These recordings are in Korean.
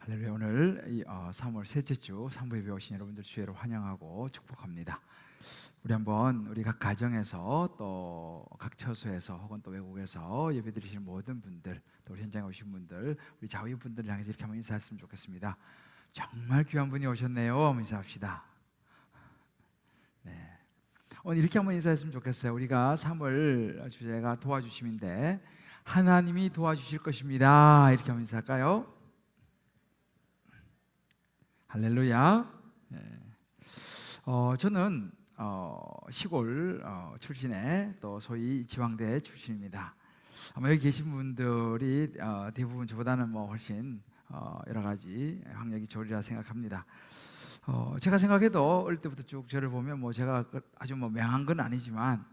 할렐루야. 오늘 3월 셋째 주 산부에 배우신 여러분들 주의로 환영하고 축복합니다. 우리 각 가정에서 또 각 처소에서 혹은 또 외국에서 예배드리시는 모든 분들, 또 현장에 오신 분들, 우리 자위 분들을 향해서 이렇게 한번 인사했으면 좋겠습니다. 정말 귀한 분이 오셨네요. 한번 인사합시다. 네. 오늘 이렇게 한번 인사했으면 좋겠어요. 우리가 3월 주제가 도와주심인데 하나님이 도와주실 것입니다. 이렇게 한번 인사할까요? 할렐루야. 네. 저는 시골 출신의 또 소위 지방대 출신입니다. 아마 여기 계신 분들이 대부분 저보다는 훨씬 여러 가지 학력이 좋으리라 생각합니다. 제가 생각해도 어릴 때부터 쭉 저를 보면 제가 아주 명한 건 아니지만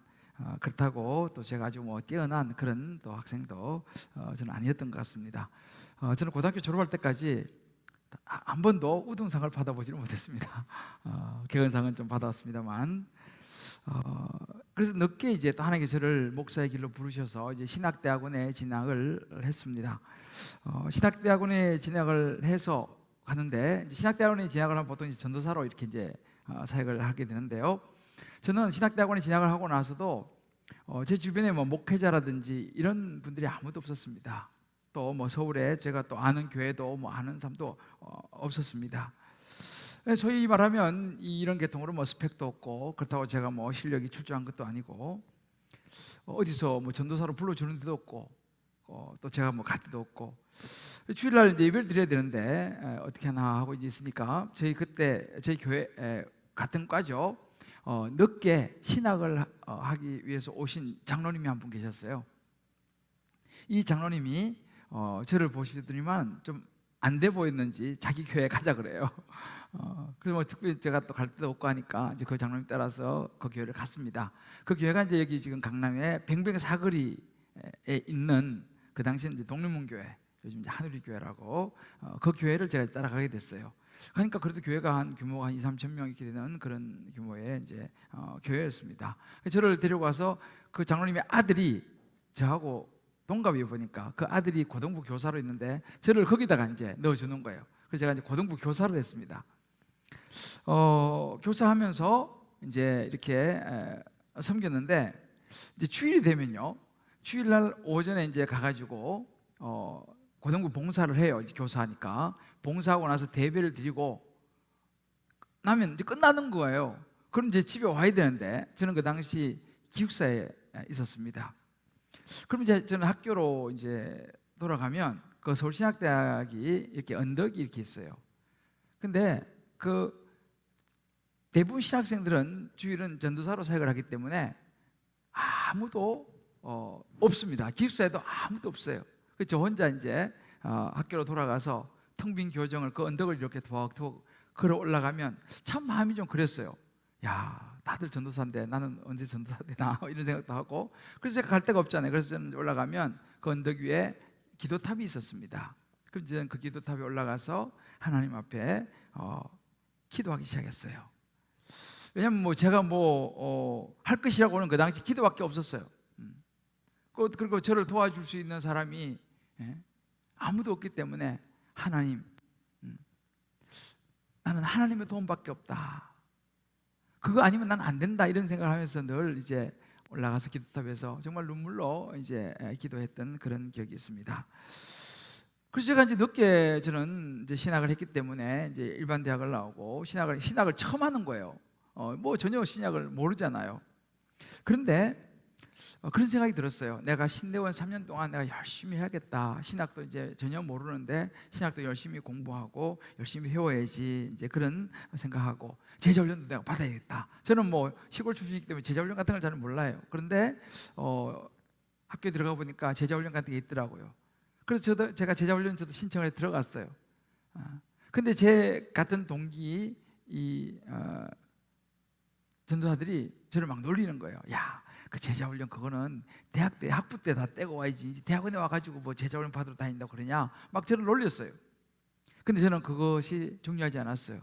그렇다고 또 제가 아주 뛰어난 그런 또 학생도 저는 아니었던 것 같습니다. 저는 고등학교 졸업할 때까지 한 번도 우등상을 받아보지는 못했습니다. 개근상은 좀 받았습니다만, 그래서 늦게 이제 또 하나님께서 저를 목사의 길로 부르셔서 이제 신학대학원에 진학을 했습니다. 신학대학원에 진학을 해서 가는데, 신학대학원에 진학을 하면 보통 이제 전도사로 이렇게 이제 사역을 하게 되는데요. 저는 신학대학원에 진학을 하고 나서도 제 주변에 목회자라든지 이런 분들이 아무도 없었습니다. 또 서울에 제가 또 아는 교회도 아는 사람도 없었습니다. 소위 말하면 이런 계통으로 스펙도 없고, 그렇다고 제가 실력이 출중한 것도 아니고, 어디서 전도사로 불러주는 데도 없고, 또 제가 갈 데도 없고, 주일날 이제 예배를 드려야 되는데 어떻게 하나 하고 이제 있으니까 저희 교회 같은 과죠. 늦게 신학을 하기 위해서 오신 장로님이 한 분 계셨어요. 이 장로님이 저를 보시더니만 좀 안 돼 보였는지 자기 교회에 가자 그래요. 그래서 특별히 제가 또 갈 데도 없고 하니까 이제 그 장로님 따라서 그 교회를 갔습니다. 그 교회가 이제 여기 지금 강남에 뱅뱅 사거리에 있는, 그 당시에 이제 독립문교회, 요즘 이제 하늘이교회라고, 그 교회를 제가 따라가게 됐어요. 그러니까 그래도 교회가 한 규모가 한 2, 3천 명 이렇게 되는 그런 규모의 이제 교회였습니다. 저를 데려가서 그 장로님의 아들이 저하고 동갑이 보니까 그 아들이 고등부 교사로 있는데 저를 거기다가 이제 넣어주는 거예요. 그래서 제가 이제 고등부 교사를 했습니다. 교사하면서 이제 이렇게 섬겼는데, 이제 주일이 되면요, 주일날 오전에 이제 가가지고 고등부 봉사를 해요. 이제 교사니까 봉사하고 나서 대배를 드리고 나면 이제 끝나는 거예요. 그럼 이제 집에 와야 되는데, 저는 그 당시 기숙사에 있었습니다. 그럼 이제 저는 학교로 이제 돌아가면 그 서울신학대학이 이렇게 언덕이 이렇게 있어요. 근데 그 대부분 신학생들은 주일은 전도사로 사역을 하기 때문에 아무도 없습니다. 기숙사에도 아무도 없어요. 그래서 저 혼자 이제 학교로 돌아가서 텅 빈 교정을 그 언덕을 이렇게 도박도박 걸어 올라가면 참 마음이 좀 그랬어요. 야, 다들 전도사인데 나는 언제 전도사 되나 이런 생각도 하고, 그래서 제가 갈 데가 없잖아요. 그래서 저는 올라가면 그 언덕 위에 기도탑이 있었습니다. 그럼 저는 그 기도탑에 올라가서 하나님 앞에 기도하기 시작했어요. 왜냐면 제가 할 것이라고는 그 당시 기도밖에 없었어요. 그리고 저를 도와줄 수 있는 사람이 아무도 없기 때문에, 하나님, 나는 하나님의 도움밖에 없다. 그거 아니면 난 안 된다, 이런 생각을 하면서 늘 이제 올라가서 기도탑에서 정말 눈물로 이제 기도했던 그런 기억이 있습니다. 그래서 제가 이제 늦게 저는 이제 신학을 했기 때문에 이제 일반 대학을 나오고 신학을 처음 하는 거예요. 전혀 신학을 모르잖아요. 그런데 그런 생각이 들었어요. 내가 신대원 3년 동안 내가 열심히 해야겠다. 신학도 이제 전혀 모르는데 신학도 열심히 공부하고 열심히 배워야지, 이제 그런 생각하고, 제자훈련도 내가 받아야겠다. 저는 시골 출신이기 때문에 제자훈련 같은 걸 잘 몰라요. 그런데 학교에 들어가 보니까 제자훈련 같은 게 있더라고요. 그래서 제가 제자훈련 저도 신청을 해 들어갔어요. 근데 제 같은 동기 전도사들이 저를 막 놀리는 거예요. 야, 그 제자훈련 그거는 대학 때 학부 때 다 떼고 와야지, 대학원에 와가지고 제자훈련 받으러 다닌다고 그러냐, 막 저를 놀렸어요. 근데 저는 그것이 중요하지 않았어요.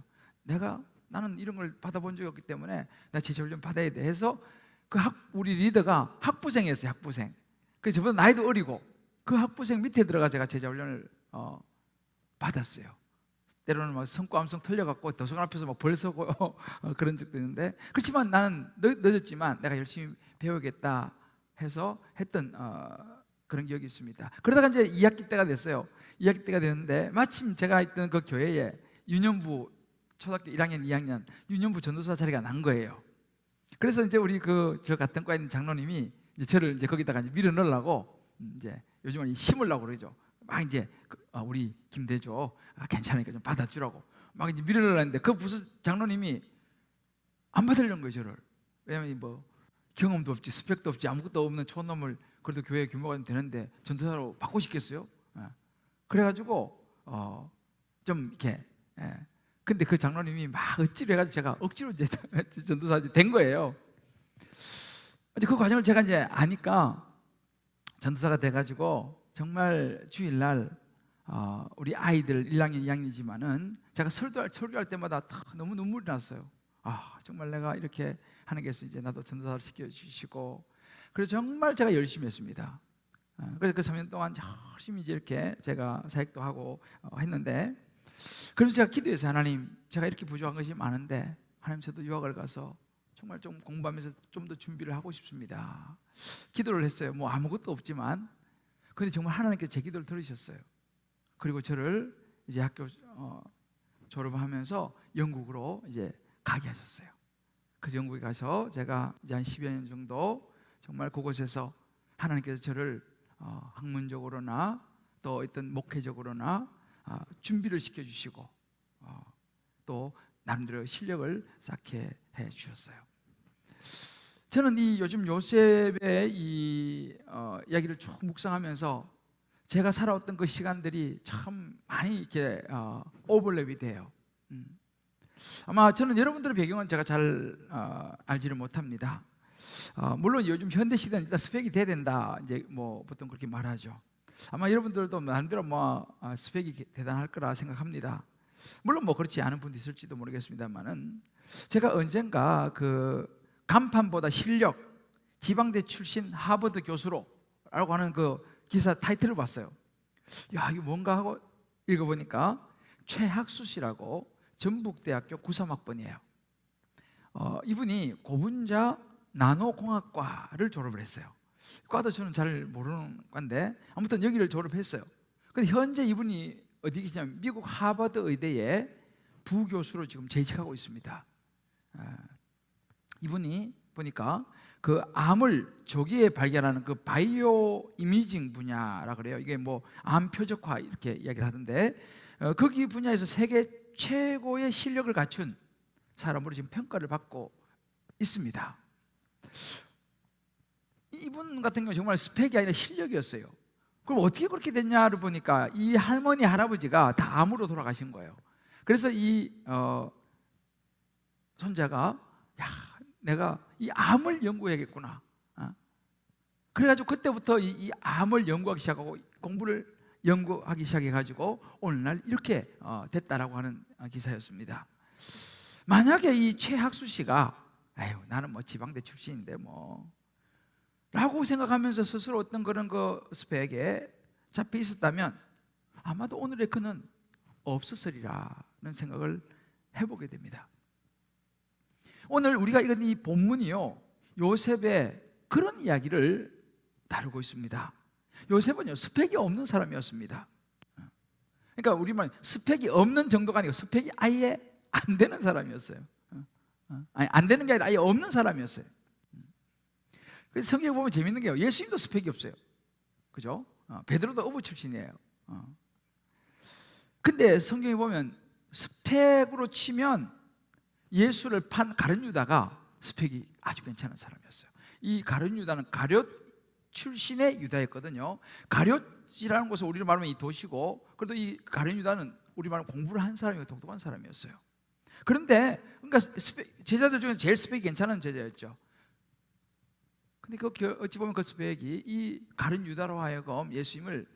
나는 이런 걸 받아본 적이 없기 때문에 나 제자훈련 받아야 돼 해서 우리 리더가 학부생이었어요. 학부생. 그래서 저보다 나이도 어리고 그 학부생 밑에 들어가 제가 제자훈련을 받았어요. 때로는 막 성과음성 틀려갖고 도서관 앞에서 막 벌서고 그런 적도 있는데, 그렇지만 나는 늦었지만 내가 열심히 배우겠다 해서 했던 그런 기억이 있습니다. 그러다가 이제 2학기 때가 됐어요. 2학기 때가 됐는데 마침 제가 있던 그 교회에 유년부, 초등학교 1학년, 2학년 유년부 전도사 자리가 난 거예요. 그래서 이제 우리 저 같은 과에 있는 장로님이 이제 저를 이제 거기다가 이제 밀어 넣으려고, 이제 요즘은 심으려고 그러죠. 막 이제 우리 김대조 괜찮으니까 좀 받아주라고 막 이제 밀어 넣으려는데, 그 부서 장로님이 안 받으려는 거예요, 저를. 왜냐면 뭐 경험도 없지, 스펙도 없지, 아무것도 없는 촌놈을 그래도 교회 규모가 좀 되는데 전도사로 받고 싶겠어요? 그래가지고 좀 이렇게, 근데 그 장로님이 막 억지로 해가지고 제가 억지로 이제 전도사 된 거예요. 근데 그 과정을 제가 이제 아니까 전도사가 돼가지고 정말 주일날 우리 아이들 1학년, 2학년이지만은 제가 설교할 때마다 다 너무 눈물이 났어요. 정말 내가 이렇게 하는 게 있어, 이제 나도 전도사를 시켜주시고. 그래서 정말 제가 열심히 했습니다. 그래서 그 3년 동안 열심히 이제 이렇게 제가 사역도 하고 했는데, 그래서 제가 기도해서, 하나님, 제가 이렇게 부족한 것이 많은데 하나님, 저도 유학을 가서 정말 좀 공부하면서 좀 더 준비를 하고 싶습니다. 기도를 했어요. 뭐 아무것도 없지만. 근데 정말 하나님께서 제 기도를 들으셨어요. 그리고 저를 이제 학교 졸업하면서 영국으로 이제 가게 하셨어요. 그래서 영국에 가서 제가 이제 한 10여 년 정도 정말 그곳에서 하나님께서 저를 학문적으로나 또 어떤 목회적으로나 준비를 시켜주시고 또 나름대로 실력을 쌓게 해 주셨어요. 저는 이 요즘 요셉의 이 이야기를 쭉 묵상하면서 제가 살아왔던 그 시간들이 참 많이 이렇게 오버랩이 돼요. 아마 저는 여러분들의 배경은 제가 잘 알지를 못합니다. 물론 요즘 현대 시대는 일단 스펙이 돼야 된다, 이제 뭐 보통 그렇게 말하죠. 아마 여러분들도 나름대로 뭐 스펙이 대단할 거라 생각합니다. 물론 뭐 그렇지 않은 분도 있을지도 모르겠습니다만은, 제가 언젠가 그 간판보다 실력, 지방대 출신 하버드 교수로라고 하는 그 기사 타이틀을 봤어요. 야, 이게 뭔가 하고 읽어보니까 최학수 씨라고 전북대학교 93학번이에요. 이분이 고분자 나노공학과를 졸업을 했어요. 과도 저는 잘 모르는 과인데 아무튼 여기를 졸업했어요. 근데 현재 이분이 어디 계시냐면 미국 하버드 의대에 부교수로 지금 재직하고 있습니다. 이분이 보니까 그 암을 조기에 발견하는 그 바이오 이미징 분야라 그래요. 이게 뭐 암 표적화 이렇게 이야기를 하던데, 거기 분야에서 세계 최고의 실력을 갖춘 사람으로 지금 평가를 받고 있습니다. 이분 같은 경우 정말 스펙이 아니라 실력이었어요. 그럼 어떻게 그렇게 됐냐를 보니까 이 할머니 할아버지가 다 암으로 돌아가신 거예요. 그래서 이 손자가, 야, 내가 이 암을 연구해야겠구나. 그래가지고 그때부터 이 암을 연구하기 시작하고 공부를 연구하기 시작해가지고 오늘날 이렇게 됐다라고 하는 기사였습니다. 만약에 이 최학수 씨가 나는 뭐 지방대 출신인데 뭐 라고 생각하면서 스스로 어떤 그런 그 스펙에 잡혀 있었다면 아마도 오늘의 그는 없었으리라는 생각을 해보게 됩니다. 오늘 우리가 읽은 이 본문이요, 요셉의 그런 이야기를 다루고 있습니다. 요셉은요, 스펙이 없는 사람이었습니다. 그러니까 우리말 스펙이 없는 정도가 아니고 스펙이 아예 안 되는 사람이었어요. 아니, 안 되는 게 아니라 아예 없는 사람이었어요. 그래서 성경에 보면 재밌는 게요, 예수님도 스펙이 없어요. 그죠? 베드로도 어부 출신이에요. 근데 성경에 보면 스펙으로 치면 예수를 판 가룟 유다가 스펙이 아주 괜찮은 사람이었어요. 이 가룟 유다는 가룟 출신의 유다였거든요. 가룟이라는 곳은 우리로 말하면 이 도시고, 그래도 이 가룟 유다는 우리 말하면 공부를 한 사람이고 독특한 사람이었어요. 그런데 그러니까 제자들 중에서 제일 스펙이 괜찮은 제자였죠. 근데 어찌 보면 그 스펙이 이 가룟 유다로 하여금 예수님을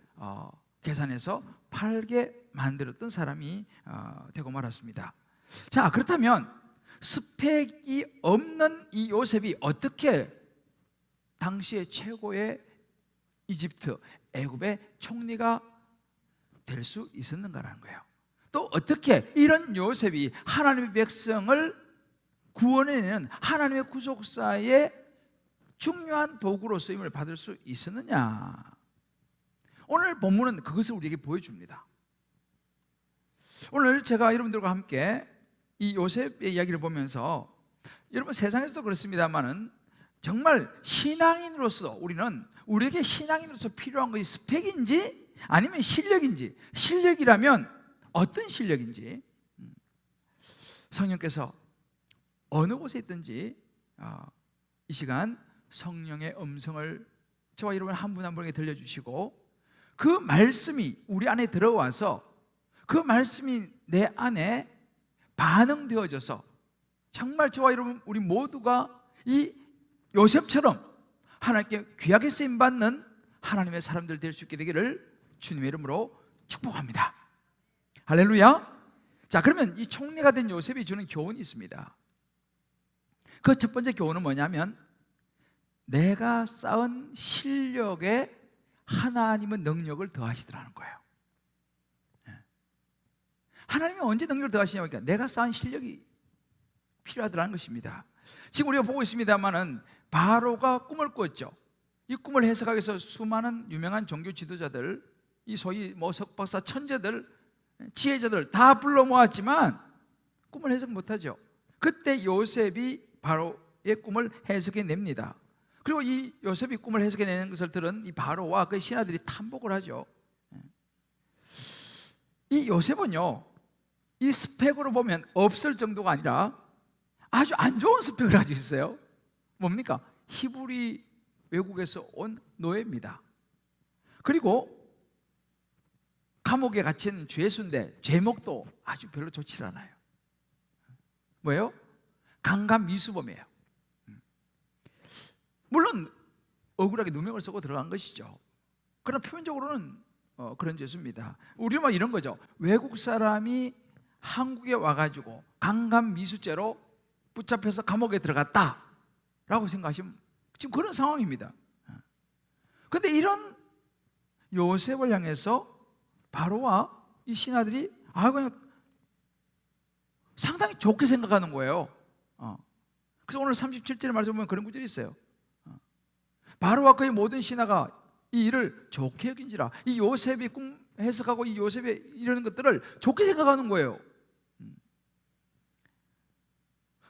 계산해서 팔게 만들었던 사람이 되고 말았습니다. 자, 그렇다면 스펙이 없는 이 요셉이 어떻게 당시의 최고의 이집트, 애굽의 총리가 될 수 있었는가라는 거예요. 또 어떻게 이런 요셉이 하나님의 백성을 구원해내는 하나님의 구속사의 중요한 도구로 쓰임을 받을 수 있었느냐? 오늘 본문은 그것을 우리에게 보여줍니다. 오늘 제가 여러분들과 함께 이 요셉의 이야기를 보면서, 여러분 세상에서도 그렇습니다만은 정말 신앙인으로서 우리에게 신앙인으로서 필요한 것이 스펙인지 아니면 실력인지, 실력이라면 어떤 실력인지, 성령께서 어느 곳에 있든지 이 시간 성령의 음성을 저와 여러분 한 분 한 분에게 들려주시고, 그 말씀이 우리 안에 들어와서 그 말씀이 내 안에 반응되어져서 정말 저와 여러분 우리 모두가 이 요셉처럼 하나님께 귀하게 쓰임받는 하나님의 사람들 될 수 있게 되기를 주님의 이름으로 축복합니다. 할렐루야. 자, 그러면 이 총리가 된 요셉이 주는 교훈이 있습니다. 그 첫 번째 교훈은 뭐냐면, 내가 쌓은 실력에 하나님은 능력을 더하시더라는 거예요. 하나님이 언제 능력을 더하시냐니까 내가 쌓은 실력이 필요하더라는 것입니다. 지금 우리가 보고 있습니다만은 바로가 꿈을 꿨죠. 이 꿈을 해석하기 위해서 수많은 유명한 종교 지도자들, 이 소위 석박사 천재들, 지혜자들 다 불러 모았지만 꿈을 해석 못하죠. 그때 요셉이 바로의 꿈을 해석해냅니다. 그리고 이 요셉이 꿈을 해석해내는 것을 들은 이 바로와 그 신하들이 탐복을 하죠. 이 요셉은요, 이 스펙으로 보면 없을 정도가 아니라 아주 안 좋은 스펙을 가지고 있어요. 뭡니까? 히브리 외국에서 온 노예입니다. 그리고 감옥에 갇힌 죄수인데 제목도 아주 별로 좋지 않아요. 뭐예요? 강간 미수범이에요. 물론 억울하게 누명을 쓰고 들어간 것이죠. 그러나 표면적으로는 그런 죄수입니다. 우리는 이런 거죠. 외국 사람이 한국에 와가지고 강간 미수죄로 붙잡혀서 감옥에 들어갔다라고 생각하시면 지금 그런 상황입니다. 그런데 이런 요셉을 향해서 바로와 이 신하들이 그냥 상당히 좋게 생각하는 거예요. 그래서 오늘 37절의 말씀 보면 그런 구절이 있어요. 바로와 그의 모든 신하가 이 일을 좋게 여긴지라. 이 요셉이 꿈 해석하고 이 요셉이 이러는 것들을 좋게 생각하는 거예요.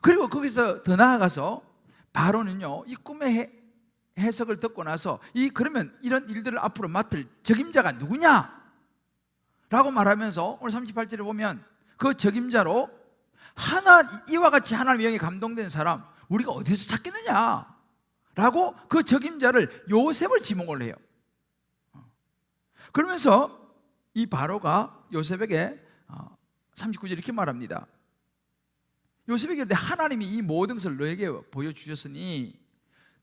그리고 거기서 더 나아가서 바로는요, 이 꿈의 해석을 듣고 나서 그러면 이런 일들을 앞으로 맡을 적임자가 누구냐? 라고 말하면서 오늘 38절에 보면 그 적임자로 이와 같이 하나님의 영에 감동된 사람 우리가 어디서 찾겠느냐? 라고 그 적임자를 요셉을 지목을 해요. 그러면서 이 바로가 요셉에게 39절 이렇게 말합니다. 요셉에게 하나님이 이 모든 것을 너에게 보여주셨으니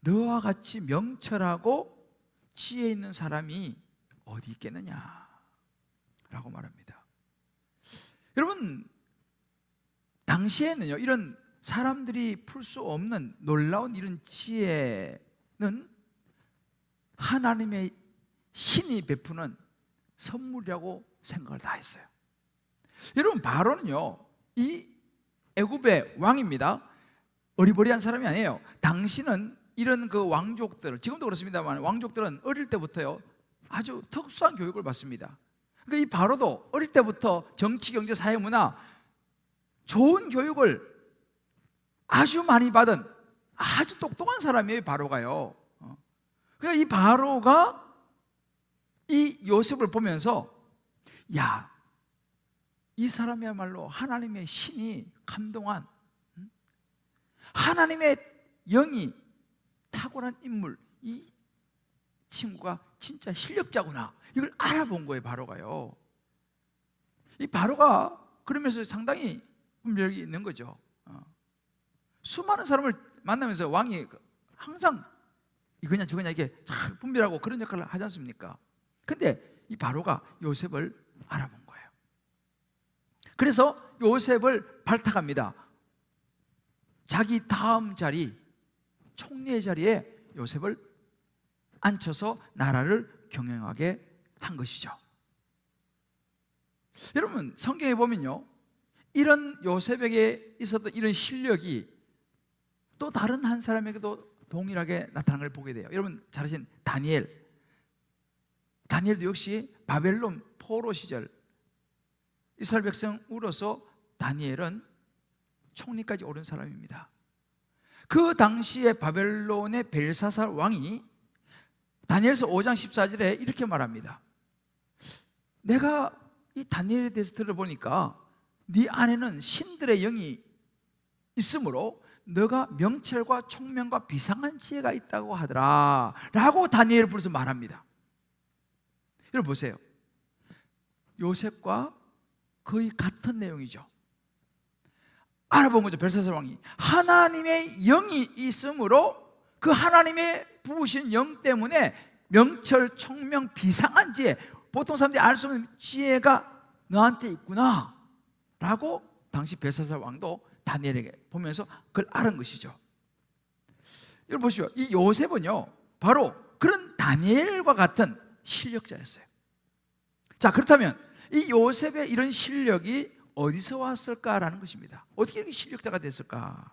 너와 같이 명철하고 지혜 있는 사람이 어디 있겠느냐? 라고 말합니다. 여러분, 당시에는요, 이런 사람들이 풀 수 없는 놀라운 이런 지혜는 하나님의 신이 베푸는 선물이라고 생각을 다 했어요. 여러분, 바로는요, 이 애굽의 왕입니다. 어리버리한 사람이 아니에요. 당시는 이런 그 왕족들, 지금도 그렇습니다만 왕족들은 어릴 때부터요 아주 특수한 교육을 받습니다. 그러니까 이 바로도 어릴 때부터 정치, 경제, 사회, 문화 좋은 교육을 아주 많이 받은 아주 똑똑한 사람이에요, 바로가요. 그러니까 이 바로가 이 요셉을 보면서 야, 이 사람이야말로 하나님의 신이 감동한 하나님의 영이 탁월한 인물, 이 친구가 진짜 실력자구나, 이걸 알아본 거예요, 바로가요. 이 바로가 그러면서 상당히 분별력이 있는 거죠. 수많은 사람을 만나면서 왕이 항상 이거냐 저거냐 이게 잘 분별하고 그런 역할을 하지 않습니까? 근데 이 바로가 요셉을 알아본 거예요. 그래서 요셉을 발탁합니다. 자기 다음 자리, 총리의 자리에 요셉을 앉혀서 나라를 경영하게 한 것이죠. 여러분 성경에 보면요, 이런 요셉에게 있었던 이런 실력이 또 다른 한 사람에게도 동일하게 나타난 걸 보게 돼요. 여러분 잘 아시는 다니엘도 역시 바벨론 포로 시절 이스라엘 백성으로서 다니엘은 총리까지 오른 사람입니다. 그 당시에 바벨론의 벨사살 왕이 다니엘서 5장 14절에 이렇게 말합니다. 내가 이 다니엘에 대해서 들어보니까 네 안에는 신들의 영이 있으므로 너가 명철과 총명과 비상한 지혜가 있다고 하더라 라고 다니엘을 불러서 말합니다. 여러분 보세요. 요셉과 거의 같은 내용이죠. 알아본 거죠. 벨사살 왕이 하나님의 영이 있으므로 그 하나님의 부으신 영 때문에 명철, 총명, 비상한 지혜, 보통 사람들이 알 수 없는 지혜가 너한테 있구나 라고 당시 벨사살 왕도 다니엘에게 보면서 그걸 알은 것이죠. 여러분 보시죠. 이 요셉은요 바로 그런 다니엘과 같은 실력자였어요. 자, 그렇다면 이 요셉의 이런 실력이 어디서 왔을까라는 것입니다. 어떻게 이렇게 실력자가 됐을까?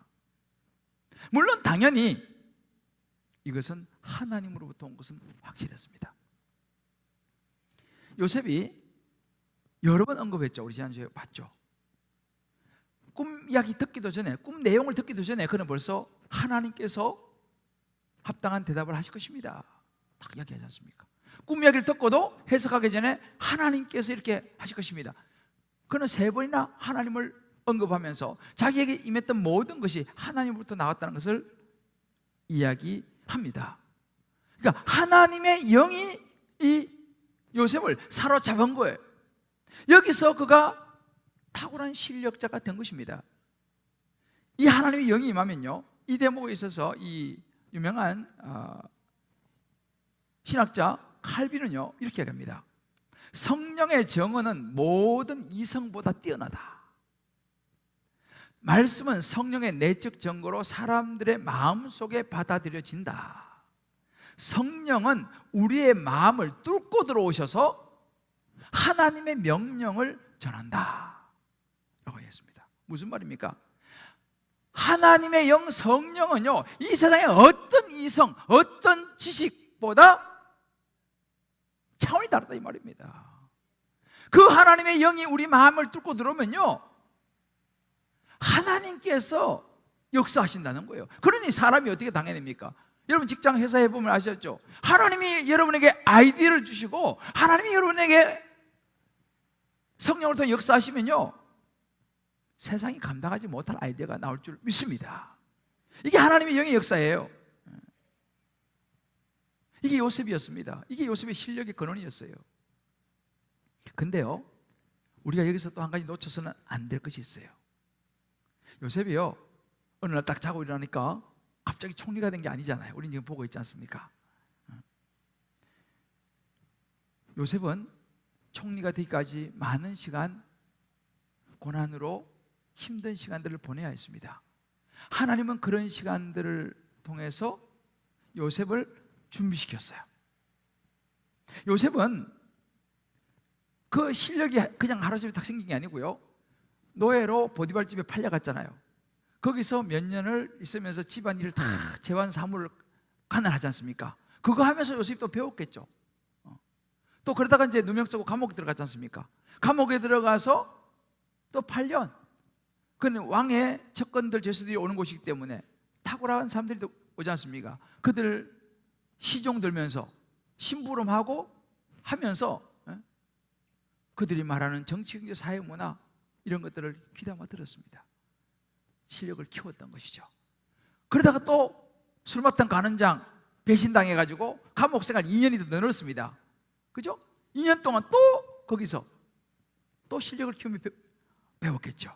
물론 당연히 이것은 하나님으로부터 온 것은 확실했습니다. 요셉이 여러 번 언급했죠. 우리 지난주에 봤죠. 꿈 이야기 듣기도 전에, 꿈 내용을 듣기도 전에 그는 벌써 하나님께서 합당한 대답을 하실 것입니다 딱 이야기하지 않습니까? 꿈 이야기를 듣고도 해석하기 전에 하나님께서 이렇게 하실 것입니다. 그는 3번이나 하나님을 언급하면서 자기에게 임했던 모든 것이 하나님으로부터 나왔다는 것을 이야기합니다. 그러니까 하나님의 영이 이 요셉을 사로잡은 거예요. 여기서 그가 탁월한 실력자가 된 것입니다. 이 하나님의 영이 임하면요, 이 대목에 있어서 이 유명한 신학자 칼빈은요 이렇게 얘기합니다. 성령의 정언은 모든 이성보다 뛰어나다. 말씀은 성령의 내적 증거로 사람들의 마음속에 받아들여진다. 성령은 우리의 마음을 뚫고 들어오셔서 하나님의 명령을 전한다 라고 했습니다. 무슨 말입니까? 하나님의 영 성령은요 이 세상의 어떤 이성, 어떤 지식보다 차원이 다르다 이 말입니다. 그 하나님의 영이 우리 마음을 뚫고 들어오면요 하나님께서 역사하신다는 거예요. 그러니 사람이 어떻게 당해냅니까? 여러분 직장 회사에 보면 아시죠? 하나님이 여러분에게 아이디어를 주시고 하나님이 여러분에게 성령을 통해 역사하시면요 세상이 감당하지 못할 아이디어가 나올 줄 믿습니다. 이게 하나님의 영의 역사예요. 이게 요셉이었습니다. 이게 요셉의 실력의 근원이었어요. 근데요 우리가 여기서 또 한 가지 놓쳐서는 안 될 것이 있어요. 요셉이요 어느 날 딱 자고 일어나니까 갑자기 총리가 된 게 아니잖아요. 우리는 지금 보고 있지 않습니까? 요셉은 총리가 되기까지 많은 시간 고난으로 힘든 시간들을 보내야 했습니다. 하나님은 그런 시간들을 통해서 요셉을 준비시켰어요. 요셉은 그 실력이 그냥 하루아침에 딱 생긴 게 아니고요 노예로 보디발 집에 팔려갔잖아요. 거기서 몇 년을 있으면서 집안일을 다 재완 사무를 관할하지 않습니까? 그거 하면서 요셉이 또 배웠겠죠. 또 그러다가 이제 누명 쓰고 감옥에 들어갔지 않습니까? 감옥에 들어가서 또 8년. 그는 왕의 척건들 죄수들이 오는 곳이기 때문에 탁월한 사람들이 오지 않습니까? 그들 시종 들면서 심부름하고 하면서 그들이 말하는 정치, 경제, 사회, 문화 이런 것들을 귀담아 들었습니다. 실력을 키웠던 것이죠. 그러다가 또 술 마탕 간원장 배신당해가지고 감옥 생활 2년이 더 늘었습니다. 그죠? 2년 동안 또 거기서 또 실력을 키우며 배웠겠죠.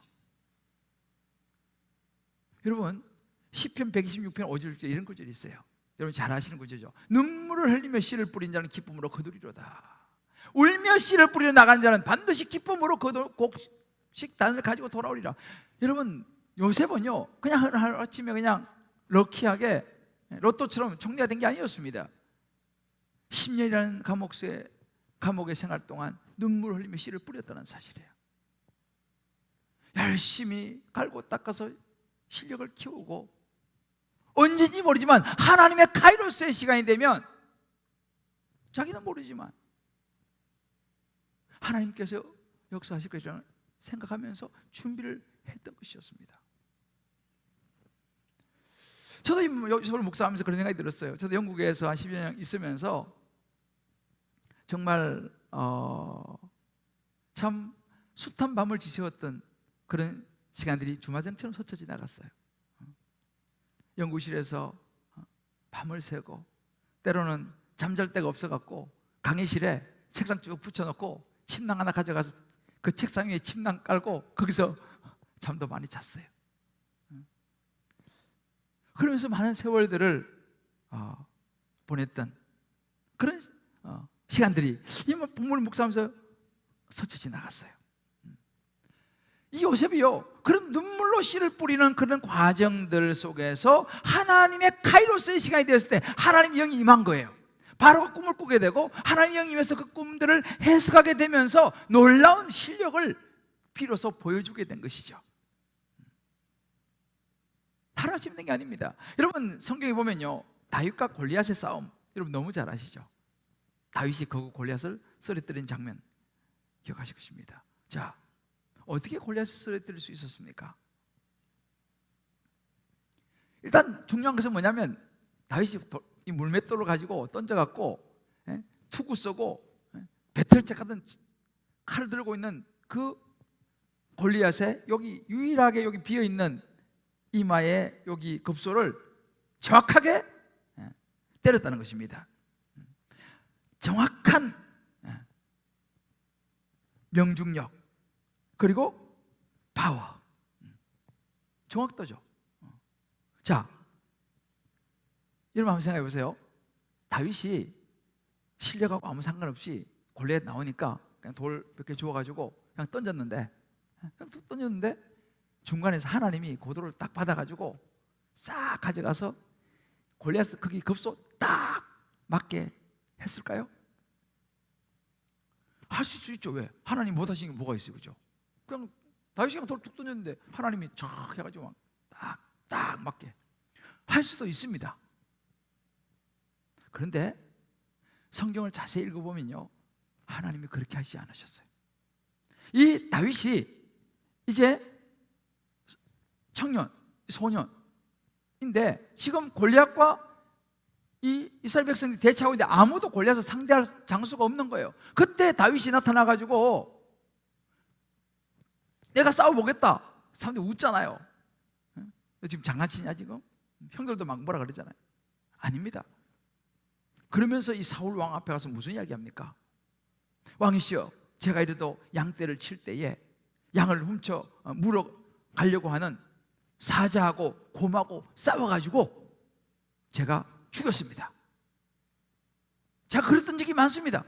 여러분 시편 126편 5절 이런 구절이 있어요. 여러분 잘 아시는 구절이죠. 눈물을 흘리며 씨를 뿌린 자는 기쁨으로 거두리로다. 울며 씨를 뿌리러 나가는 자는 반드시 기쁨으로 곡식 단을 가지고 돌아오리라. 여러분 요셉은요 그냥 하루아침에 그냥 럭키하게 로또처럼 총리가 된 게 아니었습니다. 10년이라는 감옥의 생활 동안 눈물 흘리며 씨를 뿌렸다는 사실이에요. 열심히 갈고 닦아서 실력을 키우고 언제인지 모르지만 하나님의 카이로스의 시간이 되면 자기는 모르지만 하나님께서 역사하실 것이라는 생각하면서 준비를 했던 것이었습니다. 저도 서울 목사하면서 그런 생각이 들었어요. 저도 영국에서 한 10여 년 있으면서 정말 참 숱한 밤을 지새웠던 그런 시간들이 주마등처럼 스쳐 지나갔어요. 연구실에서 밤을 새고 때로는 잠잘 데가 없어갖고 강의실에 책상 쭉 붙여놓고 침낭 하나 가져가서 그 책상 위에 침낭 깔고 거기서 잠도 많이 잤어요. 그러면서 많은 세월들을 보냈던 그런 시간들이 이 본문을 묵상하면서 스쳐 지나갔어요. 이 요셉이요, 그런 눈물로 씨를 뿌리는 그런 과정들 속에서 하나님의 카이로스의 시간이 되었을 때 하나님의 영이 임한 거예요. 바로 그 꿈을 꾸게 되고 하나님의 영이 임해서 그 꿈들을 해석하게 되면서 놀라운 실력을 비로소 보여주게 된 것이죠. 하루아침에 된 게 아닙니다. 여러분 성경에 보면요, 다윗과 골리앗의 싸움 여러분 너무 잘 아시죠? 다윗이 그 골리앗을 쓰러뜨린 장면 기억하실 것입니다. 자, 어떻게 골리앗을 쓰러뜨릴 수 있었습니까? 일단 중요한 것은 뭐냐면 다윗이 이 물맷돌을 가지고 던져갖고 투구 쏘고 배틀책 같은 칼을 들고 있는 그 골리앗의 여기 유일하게 여기 비어있는 이마에 여기 급소를 정확하게 때렸다는 것입니다. 정확한 명중력 그리고 파워, 정확도죠. 자, 여러분 한번 생각해 보세요. 다윗이 실력하고 아무 상관없이 골리앗 나오니까 그냥 돌 몇 개 주워가지고 그냥 던졌는데 중간에서 하나님이 그 돌을 딱 받아가지고 싹 가져가서 골리앗 거기 급소 딱 맞게 했을까요? 할 수 있죠. 왜? 하나님 못 하시는 게 뭐가 있어요, 그죠? 그냥 다윗이 그냥 돌 툭 던졌는데 하나님이 쫙 해가지고 딱 맞게 할 수도 있습니다. 그런데 성경을 자세히 읽어보면요, 하나님이 그렇게 하시지 않으셨어요. 이 다윗이 이제 청년, 소년인데 지금 골리앗과 이 이스라엘 백성들이 대치하고 있는데 아무도 골리앗을 상대할 장수가 없는 거예요. 그때 다윗이 나타나가지고 내가 싸워보겠다. 사람들이 웃잖아요. 너 지금 장난치냐 지금? 형들도 막 뭐라 그러잖아요. 아닙니다. 그러면서 이 사울 왕 앞에 가서 무슨 이야기 합니까? 왕이시여, 제가 이래도 양떼를 칠 때에 양을 훔쳐 물어 가려고 하는 사자하고 곰하고 싸워가지고 제가 죽였습니다. 제가 그랬던 적이 많습니다.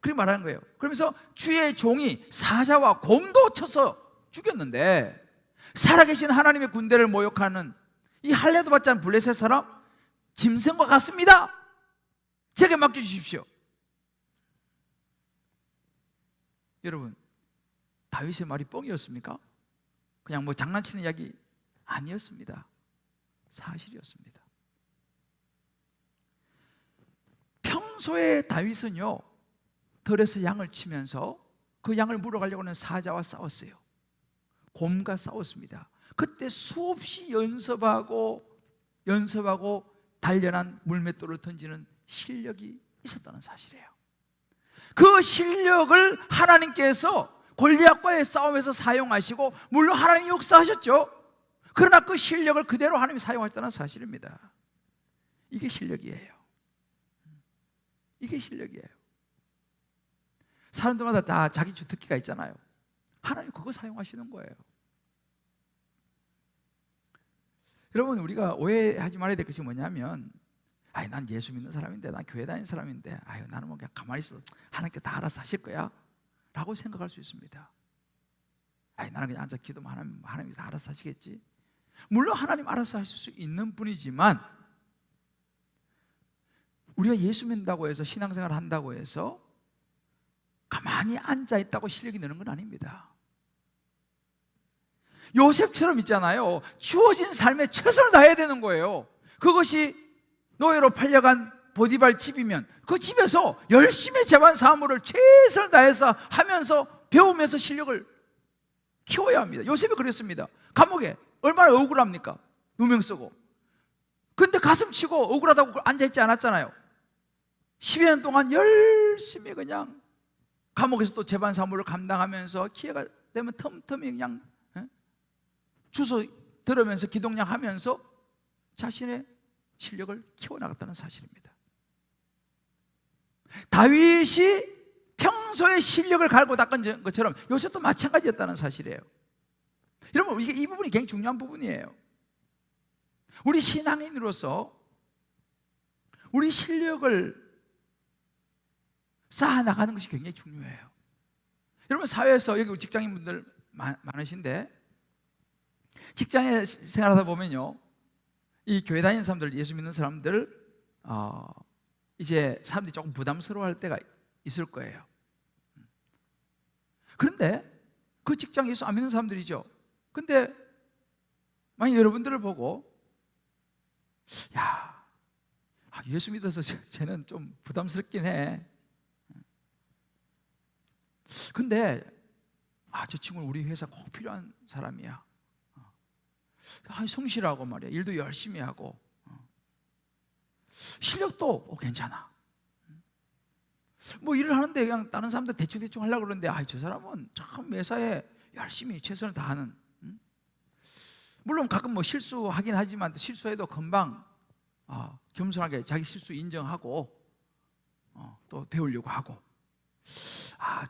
그렇게 말하는 거예요. 그러면서 주의 종이 사자와 곰도 쳐서 죽였는데 살아계신 하나님의 군대를 모욕하는 이 할례도 받지 않은 블레셋 사람 짐승과 같습니다. 제게 맡겨주십시오. 여러분, 다윗의 말이 뻥이었습니까? 그냥 뭐 장난치는 이야기 아니었습니다. 사실이었습니다. 평소에 다윗은요, 들에서 양을 치면서 그 양을 물어가려고 하는 사자와 싸웠어요. 곰과 싸웠습니다. 그때 수없이 연습하고 단련한 물맷돌을 던지는 실력이 있었다는 사실이에요. 그 실력을 하나님께서 골리앗과의 싸움에서 사용하시고 물론 하나님이 역사하셨죠. 그러나 그 실력을 그대로 하나님이 사용하셨다는 사실입니다. 이게 실력이에요. 이게 실력이에요. 사람들마다 다 자기 주특기가 있잖아요. 하나님 그거 사용하시는 거예요. 여러분, 우리가 오해하지 말아야 될 것이 뭐냐면, 난 예수 믿는 사람인데, 난 교회 다니는 사람인데, 나는 뭐 그냥 가만히 있어, 하나님께 다 알아서 하실 거야 라고 생각할 수 있습니다. 나는 그냥 앉아 기도만 하면 하나님이 다 알아서 하시겠지. 물론 하나님 알아서 하실 수 있는 분이지만 우리가 예수 믿는다고 해서 신앙생활을 한다고 해서 가만히 앉아 있다고 실력이 느는 건 아닙니다. 요셉처럼 있잖아요. 주어진 삶에 최선을 다해야 되는 거예요. 그것이 노예로 팔려간 보디발 집이면 그 집에서 열심히 재반 사무를 최선을 다해서 하면서 배우면서 실력을 키워야 합니다. 요셉이 그랬습니다. 감옥에 얼마나 억울합니까? 누명 쓰고. 근데 가슴 치고 억울하다고 앉아있지 않았잖아요. 10여 년 동안 열심히 그냥 감옥에서 또 재반 사무를 감당하면서 기회가 되면 틈틈이 그냥 주소 들으면서 기독량 하면서 자신의 실력을 키워나갔다는 사실입니다. 다윗이 평소에 실력을 갈고 닦은 것처럼 요셉도 마찬가지였다는 사실이에요. 여러분, 이 부분이 굉장히 중요한 부분이에요. 우리 신앙인으로서 우리 실력을 쌓아나가는 것이 굉장히 중요해요. 여러분, 사회에서 여기 직장인분들 많으신데 직장에 생활하다 보면요, 이 교회 다니는 사람들, 예수 믿는 사람들 이제 사람들이 조금 부담스러워할 때가 있을 거예요. 그런데 그 직장 예수 안 믿는 사람들이죠. 근데 만약 여러분들을 보고 야, 예수 믿어서 쟤는 좀 부담스럽긴 해. 근데 저 친구는 우리 회사 꼭 필요한 사람이야. 성실하고 말이야. 일도 열심히 하고 실력도 괜찮아. 뭐 일을 하는데 그냥 다른 사람들 대충 하려고 그러는데 저 사람은 참 매사에 열심히 최선을 다하는. 물론 가끔 뭐 실수하긴 하지만 실수해도 금방 겸손하게 자기 실수 인정하고 또 배우려고 하고.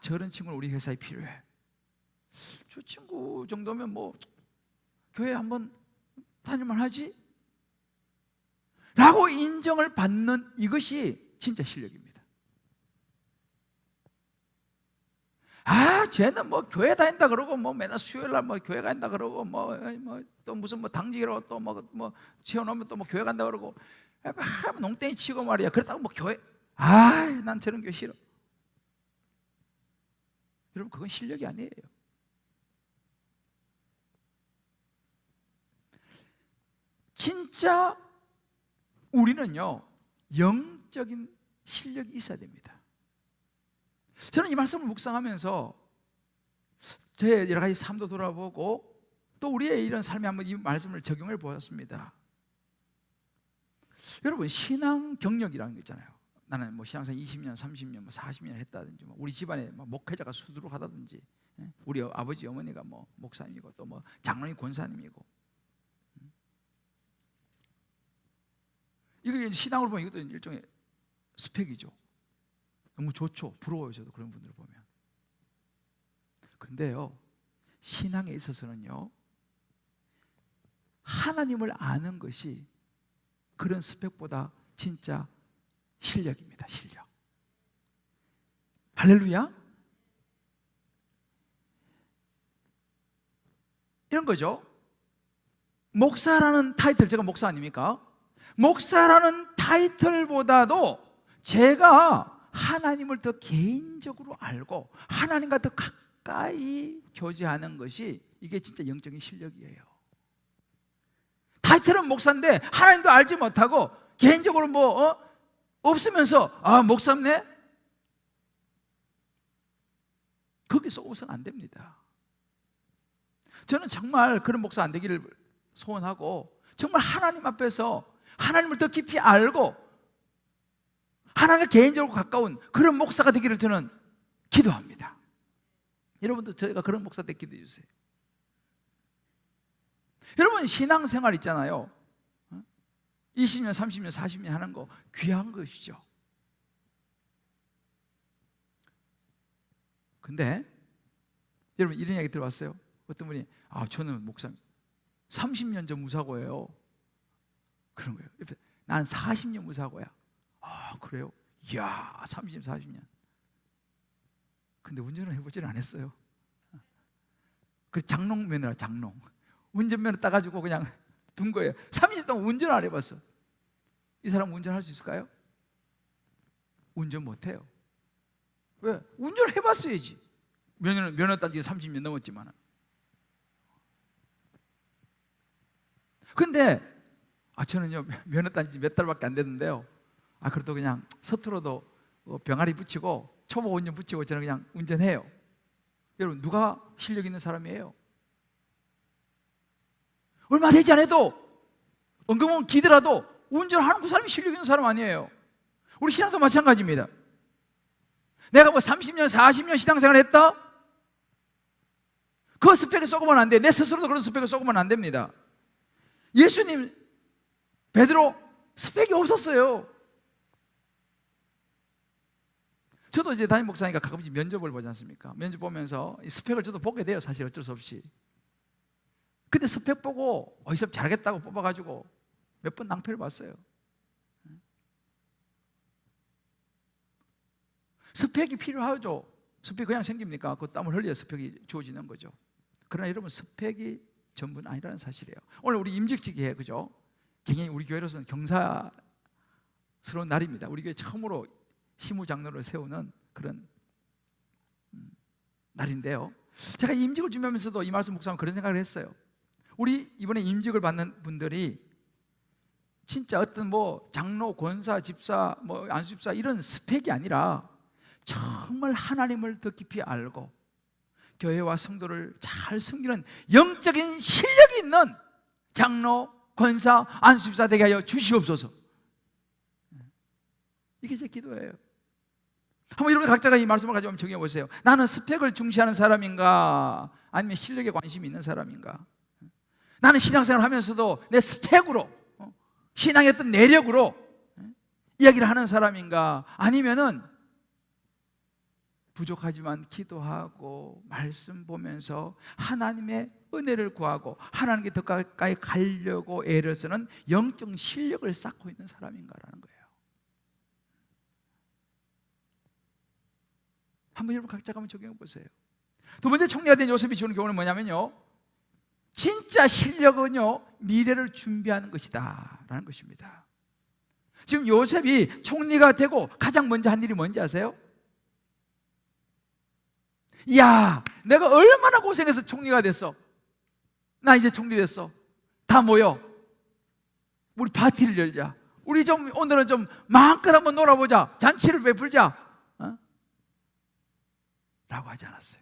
저런 친구는 우리 회사에 필요해. 저 친구 정도면 뭐 교회 한번 다닐만 하지? 라고 인정을 받는 이것이 진짜 실력입니다. 쟤는 뭐 교회 다닌다 그러고 뭐 맨날 수요일날 뭐 교회 간다 그러고 뭐 또 무슨 뭐 당직이라고 또 뭐 채워놓으면 또 뭐 교회 간다 그러고 농땡이 치고 말이야. 그렇다고 뭐 교회 난 저런 교회 싫어. 여러분, 그건 실력이 아니에요. 진짜 우리는요, 영적인 실력이 있어야 됩니다. 저는 이 말씀을 묵상하면서 제 여러 가지 삶도 돌아보고 또 우리의 이런 삶에 한번 이 말씀을 적용해 보았습니다. 여러분, 신앙 경력이라는 게 있잖아요. 나는 뭐 신앙생활 20년, 30년, 뭐 40년 했다든지, 뭐 우리 집안에 뭐 목회자가 수두룩하다든지, 우리 아버지 어머니가 뭐 목사님이고 또 뭐 장로님 권사님이고, 이거 신앙으로 보면 이것도 일종의 스펙이죠. 너무 좋죠. 부러워요, 저도 그런 분들을 보면. 근데요, 신앙에 있어서는요, 하나님을 아는 것이 그런 스펙보다 진짜 실력입니다. 실력. 할렐루야. 이런 거죠. 목사라는 타이틀, 제가 목사 아닙니까? 목사라는 타이틀보다도 제가 하나님을 더 개인적으로 알고 하나님과 더 가까이 교제하는 것이 이게 진짜 영적인 실력이에요. 타이틀은 목사인데 하나님도 알지 못하고 개인적으로 뭐 없으면서 목사네? 거기서 오선 안 됩니다. 저는 정말 그런 목사 안 되기를 소원하고 정말 하나님 앞에서 하나님을 더 깊이 알고 하나님과 개인적으로 가까운 그런 목사가 되기를 저는 기도합니다. 여러분도 저희가 그런 목사 되게 기도해 주세요. 여러분, 신앙생활 있잖아요. 20년, 30년, 40년 하는 거 귀한 것이죠. 근데 여러분, 이런 이야기 들어봤어요? 어떤 분이 저는 목사님 30년 전 무사고예요. 그런 거예요. 난 40년 무사고야. 그래요? 이야, 30년, 40년. 근데 운전을 해보지는 않았어요. 그 장롱 면허라, 장롱. 운전면허 따가지고 그냥 둔 거예요. 30년 동안 운전을 안 해봤어. 이 사람 운전할 수 있을까요? 운전 못해요. 왜? 운전을 해봤어야지. 면허 딴 지 30년 넘었지만. 근데 저는요 면허 딴 지 몇 달밖에 안 됐는데요, 그래도 그냥 서투러도 병아리 붙이고 초보 운전 붙이고 저는 그냥 운전해요. 여러분, 누가 실력 있는 사람이에요? 얼마 되지 않아도 엉금엉금 기더라도 운전하는 그 사람이 실력 있는 사람 아니에요. 우리 신앙도 마찬가지입니다. 내가 뭐 30년 40년 신앙생활 했다? 그 스펙에 쏘고만 안 돼. 내 스스로도 그런 스펙에 쏘고만 안 됩니다. 예수님, 베드로 스펙이 없었어요. 저도 이제 담임 목사니까 가끔씩 면접을 보지 않습니까? 면접 보면서 이 스펙을 저도 보게 돼요. 사실 어쩔 수 없이. 근데 스펙 보고 이 사람 잘하겠다고 뽑아가지고 몇 번 낭패를 봤어요. 스펙이 필요하죠. 스펙이 그냥 생깁니까? 그 땀을 흘려야 스펙이 주어지는 거죠. 그러나 여러분, 스펙이 전부는 아니라는 사실이에요. 오늘 우리 임직식이에요, 그죠? 굉장히 우리 교회로서는 경사스러운 날입니다. 우리 교회 처음으로 시무장로를 세우는 그런 날인데요, 제가 임직을 준비하면서도 이 말씀 묵상하면 그런 생각을 했어요. 우리 이번에 임직을 받는 분들이 진짜 어떤 뭐 장로, 권사, 집사, 뭐 안수집사 이런 스펙이 아니라 정말 하나님을 더 깊이 알고 교회와 성도를 잘 섬기는 영적인 실력이 있는 장로, 권사, 안수집사 되게 하여 주시옵소서. 이게 제 기도예요. 한번 여러분 각자가 이 말씀을 가지고 한번 정해 보세요. 나는 스펙을 중시하는 사람인가, 아니면 실력에 관심이 있는 사람인가? 나는 신앙생활을 하면서도 내 스펙으로, 신앙의 어떤 내력으로 이야기를 하는 사람인가, 아니면은 부족하지만 기도하고 말씀 보면서 하나님의 은혜를 구하고 하나님께 더 가까이 가려고 애를 쓰는 영적 실력을 쌓고 있는 사람인가라는 거예요. 한번 여러분 각자가 한번 적용해 보세요. 두 번째, 총리가 된 요셉이 주는 교훈은 뭐냐면요, 진짜 실력은요 미래를 준비하는 것이다 라는 것입니다. 지금 요셉이 총리가 되고 가장 먼저 한 일이 뭔지 아세요? 야, 내가 얼마나 고생해서 총리가 됐어. 나 이제 총리 됐어. 다 모여, 우리 파티를 열자. 우리 좀 오늘은 좀 마음껏 한번 놀아보자. 잔치를 베풀자. 라고 하지 않았어요.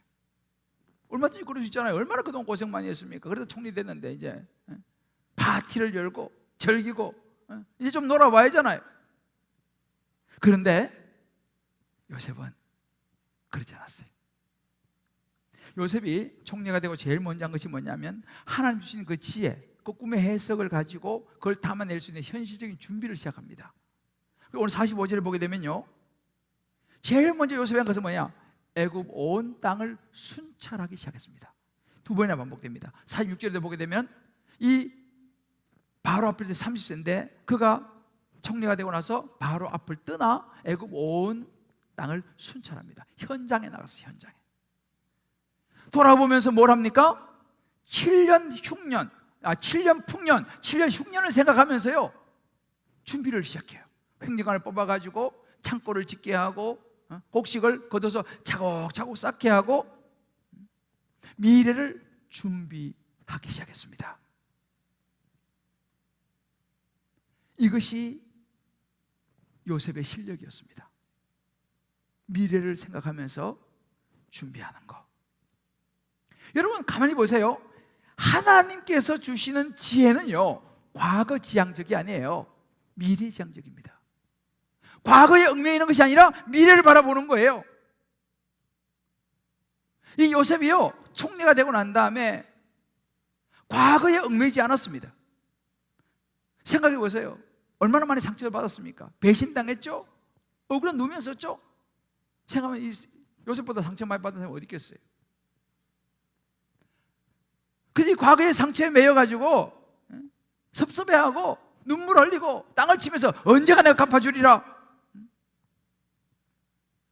얼마든지 그럴 수 있잖아요. 얼마나 그동안 고생 많이 했습니까? 그래도 총리 됐는데 이제 파티를 열고 즐기고 이제 좀 놀아봐야잖아요. 그런데 요셉은 그러지 않았어요. 요셉이 총리가 되고 제일 먼저 한 것이 뭐냐면 하나님 주신 그 지혜, 그 꿈의 해석을 가지고 그걸 담아낼 수 있는 현실적인 준비를 시작합니다. 그리고 오늘 45절을 보게 되면요, 제일 먼저 요셉이 한 것은 뭐냐? 애굽 온 땅을 순찰하기 시작했습니다. 두 번이나 반복됩니다. 46절에 보게 되면 이 바로 앞에 30세인데 그가 총리가 되고 나서 바로 앞을 떠나 애굽 온 땅을 순찰합니다. 현장에 나갔어요. 현장에 돌아보면서 뭘 합니까? 7년 흉년, 7년 풍년, 7년 흉년을 생각하면서요 준비를 시작해요. 행정관을 뽑아가지고 창고를 짓게 하고 곡식을 걷어서 차곡차곡 쌓게 하고 미래를 준비하기 시작했습니다. 이것이 요셉의 실력이었습니다. 미래를 생각하면서 준비하는 것. 여러분 가만히 보세요. 하나님께서 주시는 지혜는요 과거 지향적이 아니에요. 미래 지향적입니다. 과거에 얽매이는 있는 것이 아니라 미래를 바라보는 거예요. 이 요셉이요 총리가 되고 난 다음에 과거에 얽매이지 않았습니다. 생각해 보세요. 얼마나 많이 상처를 받았습니까? 배신당했죠? 억울한 누명 썼죠? 생각하면 이 요셉보다 상처 많이 받은 사람이 어디 있겠어요? 그래서 과거의 상처에 매여가지고 섭섭해하고 눈물 흘리고 땅을 치면서 언제가 내가 갚아주리라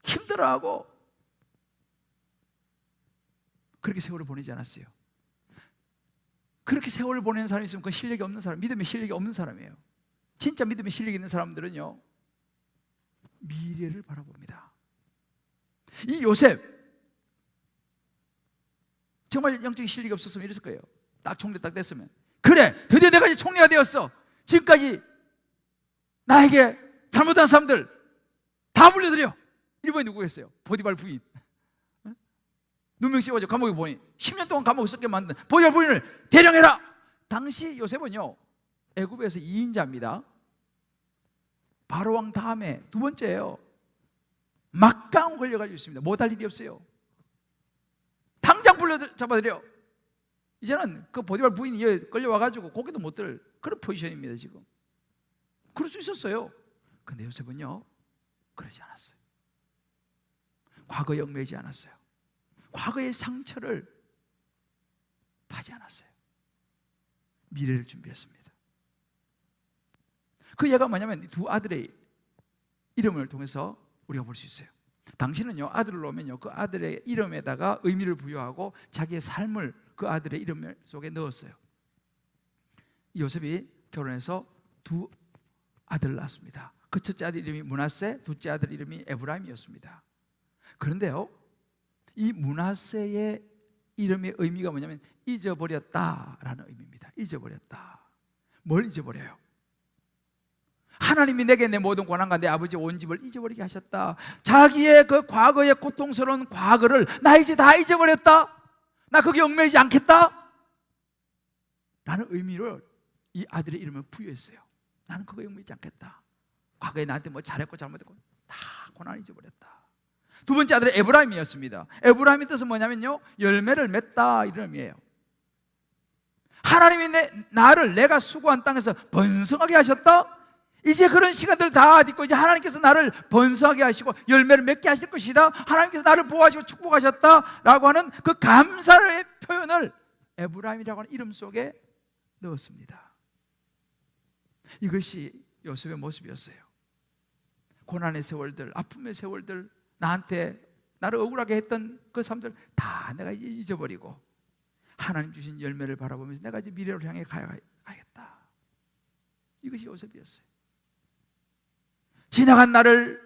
힘들어하고 그렇게 세월을 보내지 않았어요. 그렇게 세월을 보내는 사람이 있으면 그 실력이 없는 사람, 믿음의 실력이 없는 사람이에요. 진짜 믿음의 실력이 있는 사람들은요 미래를 바라봅니다. 이 요셉 정말 영적인 실력이 없었으면 이랬을 거예요. 딱 총리 딱 됐으면, 그래 드디어 내가 이제 총리가 되었어. 지금까지 나에게 잘못한 사람들 다 불러들여. 이번에 누구겠어요? 보디발 부인. 누명 씌워져 감옥에 보니 10년 동안 감옥에 썩게 만든 보디발 부인을 대령해라. 당시 요셉은요 애굽에서 2인자입니다. 바로왕 다음에 두 번째예요. 막강 걸려가지고 있습니다. 못할 일이 없어요. 당장 불러 잡아들여. 이제는 그 보디발 부인이 끌려와가지고 고개도 못 들 그런 포지션입니다. 지금 그럴 수 있었어요. 근데 요셉은요 그러지 않았어요. 과거에 얽매이지 않았어요. 과거의 상처를 파지 않았어요. 미래를 준비했습니다. 그 예가 뭐냐면 두 아들의 이름을 통해서 우리가 볼 수 있어요. 당신은요 아들을 놓으면요 그 아들의 이름에다가 의미를 부여하고 자기의 삶을 그 아들의 이름 속에 넣었어요. 요셉이 결혼해서 두 아들을 낳았습니다. 그 첫째 아들 이름이 므낫세, 둘째 아들 이름이 에브라임이었습니다. 그런데요 이 므낫세의 이름의 의미가 뭐냐면 잊어버렸다라는 의미입니다. 잊어버렸다. 뭘 잊어버려요? 하나님이 내게 내 모든 고난과 내 아버지의 온 집을 잊어버리게 하셨다. 자기의 그 과거의 고통스러운 과거를 나 이제 다 잊어버렸다. 나 거기 얽매이지 않겠다 라는 의미를 이 아들의 이름을 부여했어요. 나는 그거에 얽매이지 않겠다. 과거에 나한테 뭐 잘했고 잘못했고 다 고난을 잊어버렸다. 두 번째 아들은 에브라임이었습니다. 에브라임의 뜻은 뭐냐면요 열매를 맺다 이런 의미예요. 하나님이 나를 내가 수고한 땅에서 번성하게 하셨다. 이제 그런 시간들 다 딛고 이제 하나님께서 나를 번성하게 하시고 열매를 맺게 하실 것이다. 하나님께서 나를 보호하시고 축복하셨다라고 하는 그 감사의 표현을 에브라임이라고 하는 이름 속에 넣었습니다. 이것이 요셉의 모습이었어요. 고난의 세월들, 아픔의 세월들, 나한테 나를 억울하게 했던 그 사람들 다 내가 잊어버리고 하나님 주신 열매를 바라보면서 내가 이제 미래를 향해 가야겠다. 이것이 요셉이었어요. 지나간 나를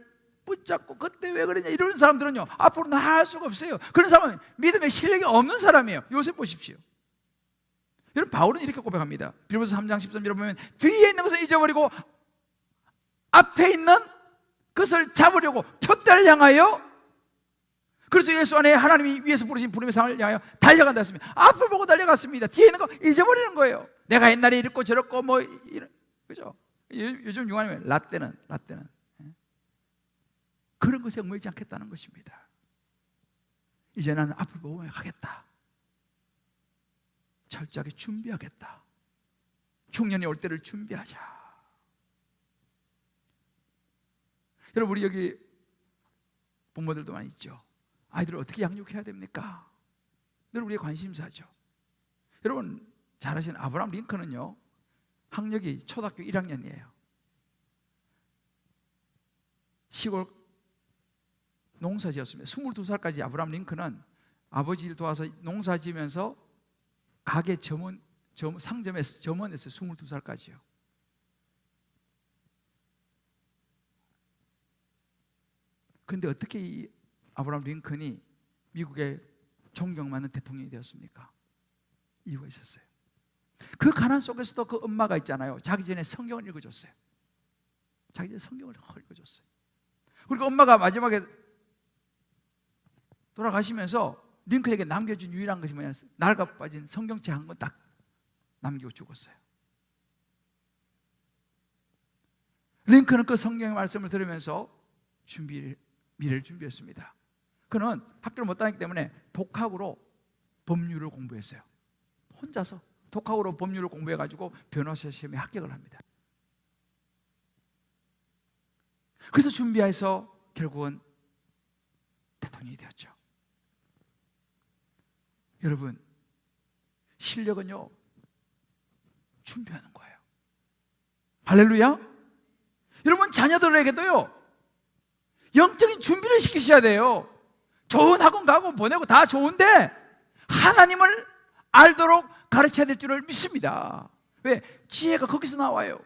붙잡고 그때 왜 그러냐 이런 사람들은요 앞으로 나아갈 수가 없어요. 그런 사람은 믿음의 실력이 없는 사람이에요. 요셉 보십시오. 여러분 바울은 이렇게 고백합니다. 빌립보서 3장 13절에 보면 뒤에 있는 것을 잊어버리고 앞에 있는 그것을 잡으려고 표대를 향하여 그래서 예수 안에 하나님이 위에서 부르신 부름의 상을 향하여 달려간다 했습니다. 앞을 보고 달려갔습니다. 뒤에 있는 거 잊어버리는 거예요. 내가 옛날에 이랬고 저랬고 뭐 이런 그죠? 요즘 유행하면 라떼는 그런 것에 얽매이지 않겠다는 것입니다. 이제 나는 앞을 보고 가겠다. 철저하게 준비하겠다. 흉년이 올 때를 준비하자. 여러분 우리 여기 부모들도 많이 있죠. 아이들을 어떻게 양육해야 됩니까? 늘 우리의 관심사죠. 여러분 잘 아시는 아브라함 링컨은요 학력이 초등학교 1학년이에요. 시골 농사 지었습니다. 22살까지 아브라함 링컨은 아버지를 도와서 농사 지면서 가게 상점에서 점원했어요. 22살까지요. 근데 어떻게 이 아브라함 링컨이 미국의 존경받는 대통령이 되었습니까? 이유가 있었어요. 그 가난 속에서도 그 엄마가 있잖아요. 자기 전에 성경을 읽어줬어요. 자기 전에 성경을 읽어줬어요. 그리고 엄마가 마지막에 돌아가시면서 링컨에게 남겨준 유일한 것이 뭐냐? 낡아 빠진 성경책 한 권 딱 남기고 죽었어요. 링컨은 그 성경의 말씀을 들으면서 미래를 준비했습니다. 그는 학교를 못 다녔기 때문에 독학으로 법률을 공부했어요. 혼자서 독학으로 법률을 공부해가지고 변호사 시험에 합격을 합니다. 그래서 준비해서 결국은 대통령이 되었죠. 여러분 실력은요 준비하는 거예요. 할렐루야. 여러분 자녀들에게도요 영적인 준비를 시키셔야 돼요. 좋은 학원 가고 보내고 다 좋은데 하나님을 알도록 가르쳐야 될 줄을 믿습니다. 왜? 지혜가 거기서 나와요.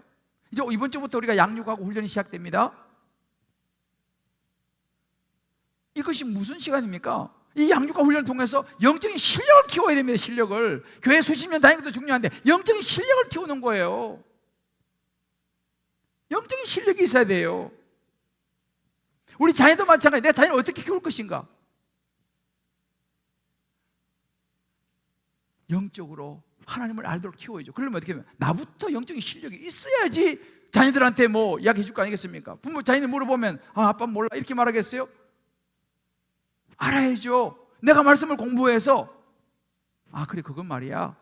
이제 이번 주부터 우리가 양육하고 훈련이 시작됩니다. 이것이 무슨 시간입니까? 이 양육과 훈련을 통해서 영적인 실력을 키워야 됩니다. 실력을. 교회 수십 년 다니는 것도 중요한데 영적인 실력을 키우는 거예요. 영적인 실력이 있어야 돼요. 우리 자녀도 마찬가지. 내가 자녀를 어떻게 키울 것인가? 영적으로 하나님을 알도록 키워야죠. 그러려면 어떻게 하면 나부터 영적인 실력이 있어야지 자녀들한테 뭐 이야기해 줄 거 아니겠습니까? 부모 자녀들 물어보면 아빠 몰라 이렇게 말하겠어요? 알아야죠. 내가 말씀을 공부해서 그래 그건 말이야,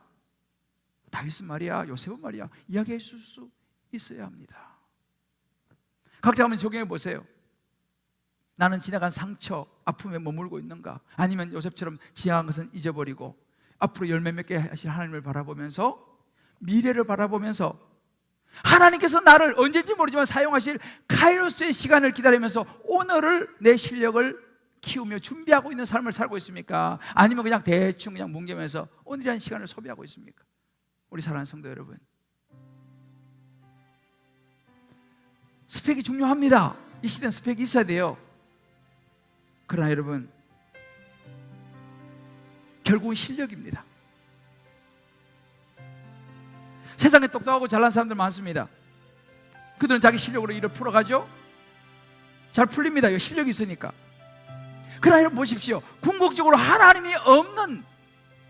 다윗은 말이야, 요셉은 말이야 이야기해 줄 수 있어야 합니다. 각자 한번 적용해 보세요. 나는 지나간 상처, 아픔에 머물고 있는가? 아니면 요셉처럼 지나간 것은 잊어버리고 앞으로 열매 맺게 하실 하나님을 바라보면서, 미래를 바라보면서 하나님께서 나를 언제인지 모르지만 사용하실 카이로스의 시간을 기다리면서 오늘을, 내 실력을 키우며 준비하고 있는 삶을 살고 있습니까? 아니면 그냥 대충 그냥 뭉개면서 오늘이라는 시간을 소비하고 있습니까? 우리 사랑하는 성도 여러분, 스펙이 중요합니다. 이 시대는 스펙이 있어야 돼요. 그러나 여러분, 결국은 실력입니다. 세상에 똑똑하고 잘난 사람들 많습니다. 그들은 자기 실력으로 일을 풀어가죠. 잘 풀립니다. 실력이 있으니까. 그러나 여러분 보십시오. 궁극적으로 하나님이 없는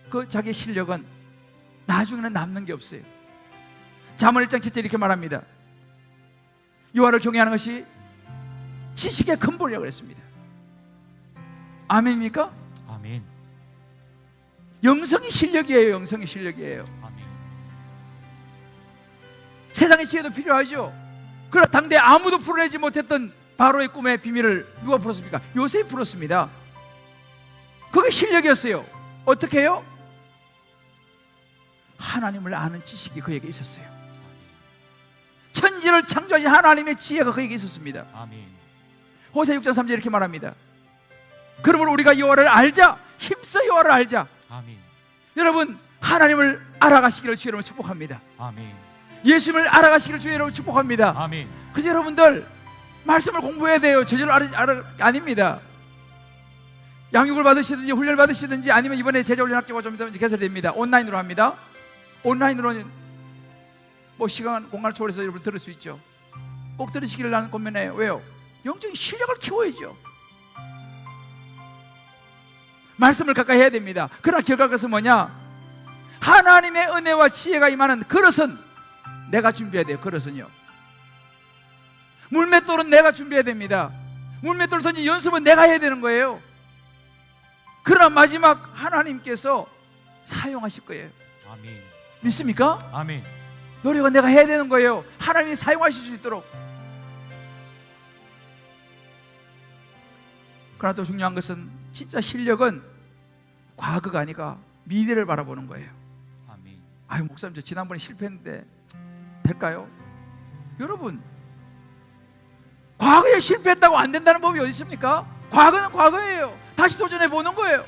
그 자기의 실력은 나중에는 남는 게 없어요. 잠언 1장 7절 이렇게 말합니다. 여호와를 경외하는 것이 지식의 근본이라고 그랬습니다. 아멘입니까? 아멘. 영성이 실력이에요. 영성이 실력이에요. 아멘. 세상의 지혜도 필요하죠. 그러나 당대 아무도 풀어내지 못했던 바로의 꿈의 비밀을 누가 풀었습니까? 요셉이 풀었습니다. 그게 실력이었어요. 어떻게 해요? 하나님을 아는 지식이 그에게 있었어요. 천지를 창조하신 하나님의 지혜가 그에게 있었습니다. 아멘. 호세아 6장 3절 이렇게 말합니다. 그러므로 우리가 여호와를 알자, 힘써 여호와를 알자. 아멘. 여러분, 하나님을 알아가시기를 주의 이름으로 축복합니다. 아멘. 예수님을 알아가시기를 주의 이름으로 축복합니다. 아멘. 그래서 여러분들 말씀을 공부해야 돼요. 저절로 아닙니다. 양육을 받으시든지 훈련을 받으시든지 아니면 이번에 제자훈련학교가 좀 이따 개설됩니다. 온라인으로 합니다. 온라인으로는 뭐 시간 공간을 초월해서 여러분 들을 수 있죠. 꼭 들으시기를 나는 권면해요. 왜요? 영적인 실력을 키워야죠. 말씀을 가까이 해야 됩니다. 그러나 결과가 뭐냐? 하나님의 은혜와 지혜가 임하는 그릇은 내가 준비해야 돼요. 그릇은요. 물맷돌은 내가 준비해야 됩니다. 물맷돌을 던진 연습은 내가 해야 되는 거예요. 그러나 마지막 하나님께서 사용하실 거예요. 아멘. 믿습니까? 아멘. 노력은 내가 해야 되는 거예요. 하나님이 사용하실 수 있도록. 그러나 또 중요한 것은 진짜 실력은 과거가 아니라 미래를 바라보는 거예요. 아멘. 아유 목사님 저 지난번에 실패했는데 될까요? 여러분, 과거에 실패했다고 안 된다는 법이 어디 있습니까? 과거는 과거예요. 다시 도전해 보는 거예요.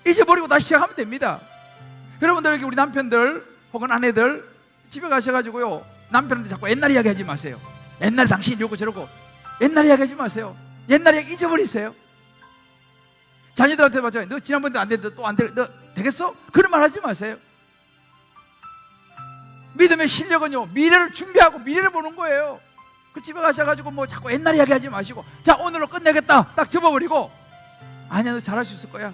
잊어버리고 다시 시작하면 됩니다. 여러분들에게 우리 남편들 혹은 아내들 집에 가셔가지고요, 남편한테 자꾸 옛날 이야기 하지 마세요. 옛날에 당신이 이러고 저러고 옛날 이야기 하지 마세요. 옛날 이야기 잊어버리세요. 자녀들한테 맞아요. 너 지난번에 안 됐는데 또 안 돼. 너 되겠어? 그런 말 하지 마세요. 믿음의 실력은요, 미래를 준비하고 미래를 보는 거예요. 그 집에 가셔가지고 뭐 자꾸 옛날 이야기 하지 마시고, 자 오늘로 끝내겠다 딱 접어버리고, 아니야 너 잘할 수 있을 거야.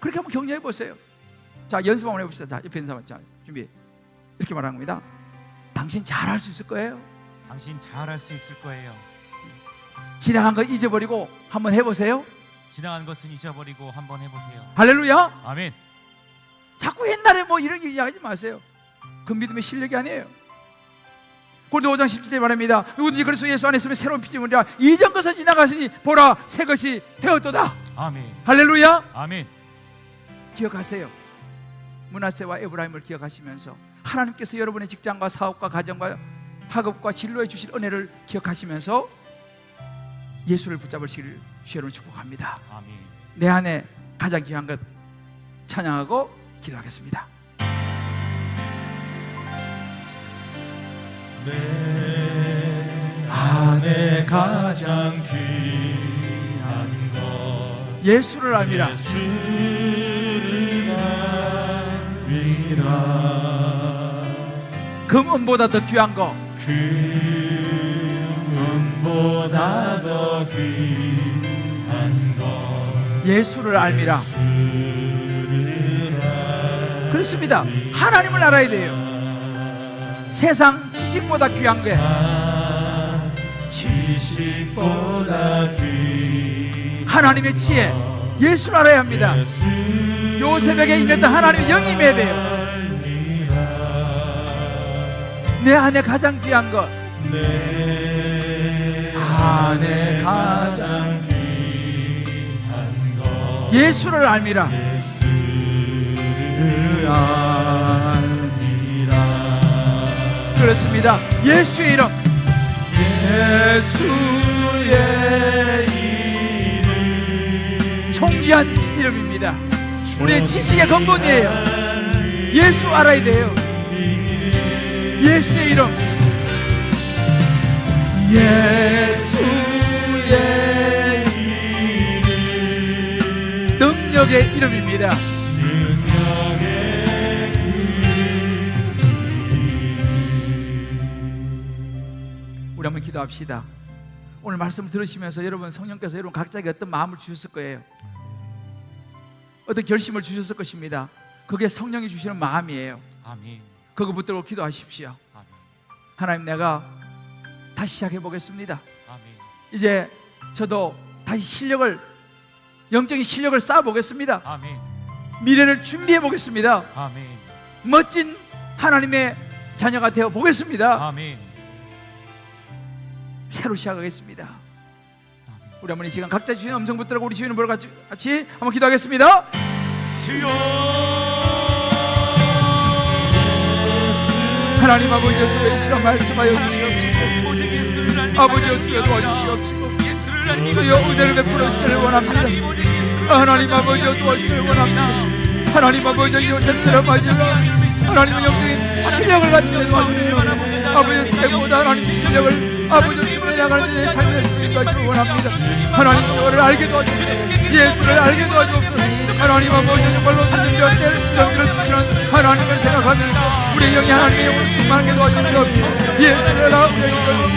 그렇게 한번 격려해 보세요. 자 연습 한번 해봅시다. 자 옆에 있는 사람, 자 준비. 이렇게 말하는 겁니다. 당신 잘할 수 있을 거예요. 당신 잘할 수 있을 거예요. 지나간 거 잊어버리고 한번 해보세요. 지나간 것은 잊어버리고 한번 해보세요. 할렐루야. 아멘. 자꾸 옛날에 뭐 이런 이야기하지 마세요. 그 믿음의 실력이 아니에요. 고린도 5장 17절에 말합니다. 누구든지 그리스도 예수 안에 있으면 새로운 피조물이라, 이전 것을 지나가시니 보라 새 것이 되었도다. 아멘. 할렐루야. 아멘. 기억하세요. 므낫세와 에브라임을 기억하시면서 하나님께서 여러분의 직장과 사업과 가정과 학업과 진로에 주실 은혜를 기억하시면서 예수를 붙잡으시기를 주여로 축복합니다. 아멘. 내 안에 가장 귀한 것 찬양하고 기도하겠습니다. 내 안에 안에 가장 귀한 것 예수를 알미라. 예수를 알미라. 금은보다 더 귀한 거, 금은보다 더 귀한 것 예수를 알미라. 그렇습니다. 하나님을 알아야 돼요. 세상 지식보다 귀한 게, 지식보다 귀한 하나님의 지혜, 예수를 알아야 합니다. 요셉에게 임했던 하나님의 영이 임해야 돼요. 내 안에 가장 귀한 것, 내 안에 가장 귀한 것 예수를 알미라. 예수를 알미라. 그렇습니다. 예수의 이름, 예수의 이름 존귀한 이름입니다. 우리의 지식의 근본이에요. 예수 알아야 돼요. 예수의 이름, 예수의 이름 능력의 이름입니다. 우리 한번 기도합시다. 오늘 말씀을 들으시면서 여러분, 성령께서 여러분 각자에게 어떤 마음을 주셨을 거예요. 어떤 결심을 주셨을 것입니다. 그게 성령이 주시는 마음이에요. 아멘. 그거 붙들고 기도하십시오. 아멘. 하나님, 내가 다시 시작해 보겠습니다. 아멘. 이제 저도 다시 영적인 실력을 쌓아 보겠습니다. 아멘. 미래를 준비해 보겠습니다. 아멘. 멋진 하나님의 자녀가 되어 보겠습니다. 아멘. 새로 시작하겠습니다. 아멘. 우리 한번 이 시간 각자 주시는 음성 붙들고 우리 주인을 보러 같이 한번 기도하겠습니다. 주여. 하나님 아버지여, 주의 이 시간 말씀하여 주시옵시고, 아버지여 주여 도와주시옵시고, 주여 은혜를 베풀어 주시기를 원합니다. 하나님 아버지여 도와주시기를 원합니다. 하나님 아버지여 요셉처럼 하시라. 하나님의 영적인 실력을 가지게 도와주시오. 아버지여 주께보다 하나님의 실력을 아버지여 주님의 나가는 데에 살려 주시기 원합니다. 하나님 저를 알게 도와주시옵소서. 예수를 알게 도와주옵소서. 하나님 아버지여 정말로 듣는 병들을 주시는 하나님을 생각하면서 우리 영이 하나님의 영으로 충만하게 도와주시옵소서. 예수를 알게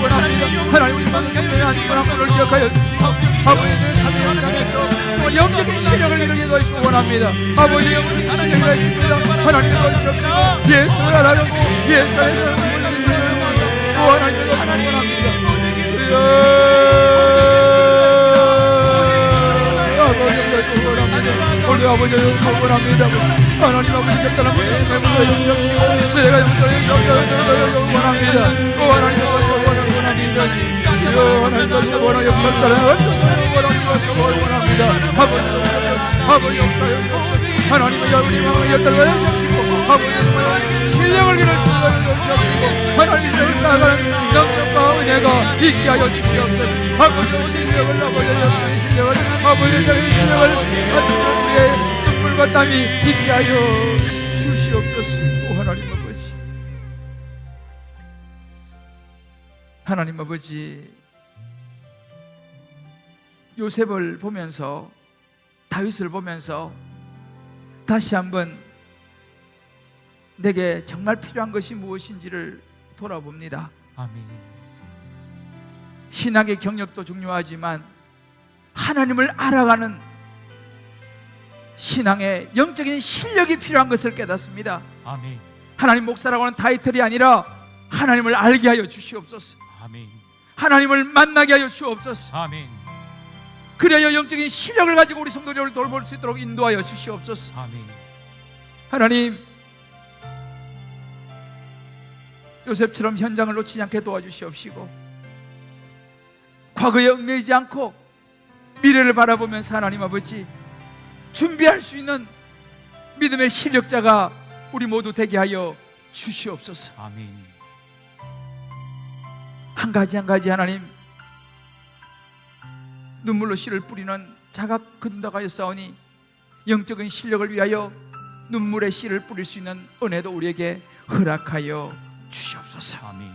원합니다. 하나님의 영광의 하나님의 함을 기억하여 주시고, 아버지의 삶의 현장에서 정말 영적인 실력을 이루게 도와주시기 원합니다. 아버지의 영적인 실력을 하십니다. 하나님 도와주시옵시고, 예수를 알아가고 예수의 영광을 또 하나님을 원합니다. 주여 우리 아버지를 원합니다. 하나님 아버지 곁다란 분이심을 용서하시고 내가 용서를 원합니다. 또 하나님 원합니다. 주여 하나님 원하는 역사를 원합니다. 아버지 역사에 하나님의 우리 마음을 곁다란 원하시고 아버지 실력을 기르시고 하나님의 역사가 능력과 은혜가 있게 하여 주시옵소서. 아버지 실력을 아버지의 실력을 우리의 눈물과 땀이 있게 하여 주시옵소서. 오 하나님 아버지, 하나님 아버지, 요셉을 보면서, 다윗을 보면서 다시 한번 내게 정말 필요한 것이 무엇인지를 돌아봅니다. 아멘. 신학의 경력도 중요하지만 하나님을 알아가는 신앙의 영적인 실력이 필요한 것을 깨닫습니다. 아멘. 하나님 목사라고 하는 타이틀이 아니라 하나님을 알게 하여 주시옵소서. 아멘. 하나님을 만나게 하여 주옵소서. 아멘. 그래야 영적인 실력을 가지고 우리 성도들을 돌볼 수 있도록 인도하여 주시옵소서. 아멘. 하나님, 요셉처럼 현장을 놓치지 않게 도와주시옵시고, 과거에 얽매이지 않고 미래를 바라보면서 하나님 아버지 준비할 수 있는 믿음의 실력자가 우리 모두 되게 하여 주시옵소서. 아멘. 한 가지 한 가지 하나님, 눈물로 씨를 뿌리는 자각 근덕하여 싸우니 영적인 실력을 위하여 눈물의 씨를 뿌릴 수 있는 은혜도 우리에게 허락하여 주시옵소서. 아멘.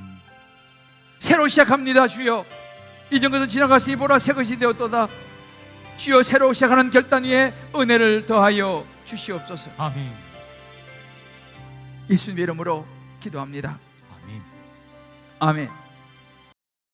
새로 시작합니다. 주여, 이전 것은 지나갔으니 보라 새 것이 되었도다. 주여 새로 시작하는 결단 위에 은혜를 더하여 주시옵소서. 아멘. 예수님의 이름으로 기도합니다. 아멘. 아멘.